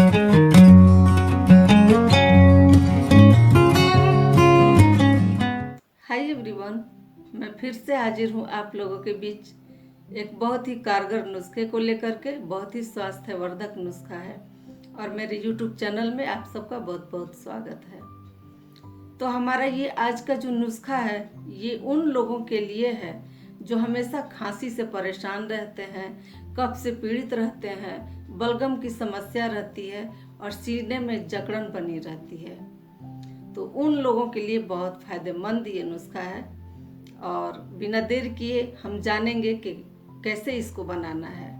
Hi everyone, मैं फिर से हाजिर हूँ आप लोगों के बीच एक बहुत ही कारगर नुस्खे को लेकर के। बहुत ही स्वास्थ्यवर्धक नुस्खा है और मेरे YouTube चैनल में आप सबका बहुत बहुत स्वागत है। तो हमारा ये आज का जो नुस्खा है ये उन लोगों के लिए है जो हमेशा खांसी से परेशान रहते हैं, कफ से पीड़ित रहते हैं, बलगम की समस्या रहती है और सीने में जकड़न बनी रहती है। तो उन लोगों के लिए बहुत फायदेमंद ये नुस्खा है और बिना देर किए हम जानेंगे कि कैसे इसको बनाना है।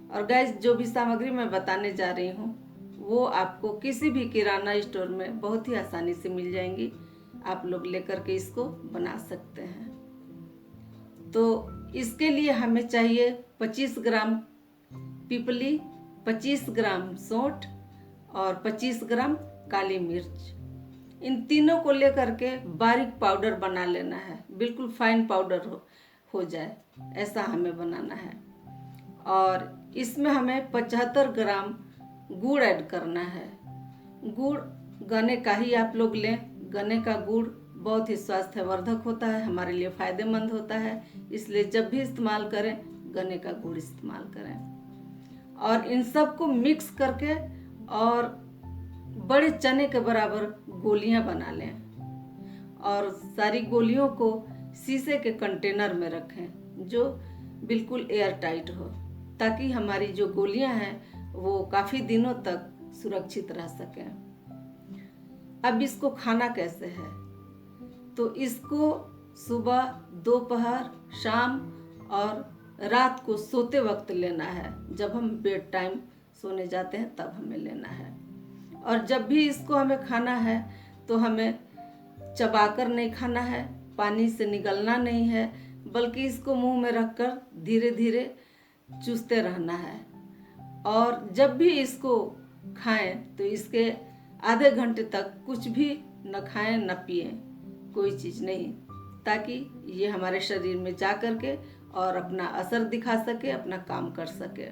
और गाइस, जो भी सामग्री मैं बताने जा रही हूँ वो आपको किसी भी किराना स्टोर में बहुत ही आसानी से मिल जाएंगी। आप लोग लेकर के इसको बना सकते हैं। तो इसके लिए हमें चाहिए 25 ग्राम पीपली, 25 ग्राम सौंठ और 25 ग्राम काली मिर्च। इन तीनों को लेकर के बारीक पाउडर बना लेना है, बिल्कुल फाइन पाउडर हो जाए ऐसा हमें बनाना है। और इसमें हमें 75 ग्राम गुड़ ऐड करना है। गुड़ गन्ने का ही आप लोग लें। गन्ने का गुड़ बहुत ही स्वास्थ्यवर्धक होता है, हमारे लिए फायदेमंद होता है, इसलिए जब भी इस्तेमाल करें गन्ने का गुड़ इस्तेमाल करें। और इन सब को मिक्स करके और बड़े चने के बराबर गोलियां बना लें और सारी गोलियों को शीशे के कंटेनर में रखें जो बिल्कुल एयर टाइट हो, ताकि हमारी जो गोलियां हैं वो काफ़ी दिनों तक सुरक्षित रह सकें। अब इसको खाना कैसे है, तो इसको सुबह, दोपहर, शाम और रात को सोते वक्त लेना है। जब हम बेड टाइम सोने जाते हैं तब हमें लेना है। और जब भी इसको हमें खाना है तो हमें चबाकर नहीं खाना है, पानी से निगलना नहीं है, बल्कि इसको मुंह में रखकर धीरे धीरे चूसते रहना है। और जब भी इसको खाएं तो इसके आधे घंटे तक कुछ भी न खाएं न पिएं, कोई चीज़ नहीं, ताकि ये हमारे शरीर में जा कर के और अपना असर दिखा सके, अपना काम कर सके।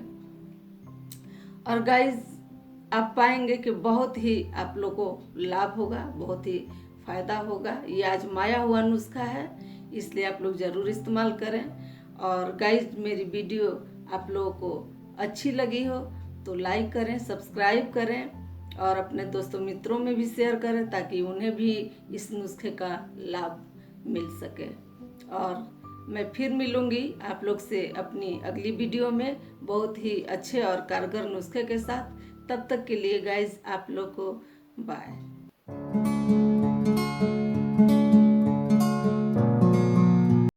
और गाइस, आप पाएंगे कि बहुत ही आप लोगों को लाभ होगा, बहुत ही फ़ायदा होगा। ये आजमाया हुआ नुस्खा है, इसलिए आप लोग ज़रूर इस्तेमाल करें। और गाइस, मेरी वीडियो आप लोगों को अच्छी लगी हो तो लाइक करें, सब्सक्राइब करें और अपने दोस्तों मित्रों में भी शेयर करें, ताकि उन्हें भी इस नुस्खे का लाभ मिल सके। और मैं फिर मिलूंगी आप लोग से अपनी अगली वीडियो में बहुत ही अच्छे और कारगर नुस्खे के साथ। तब तक के लिए गाइज आप लोग को बाय।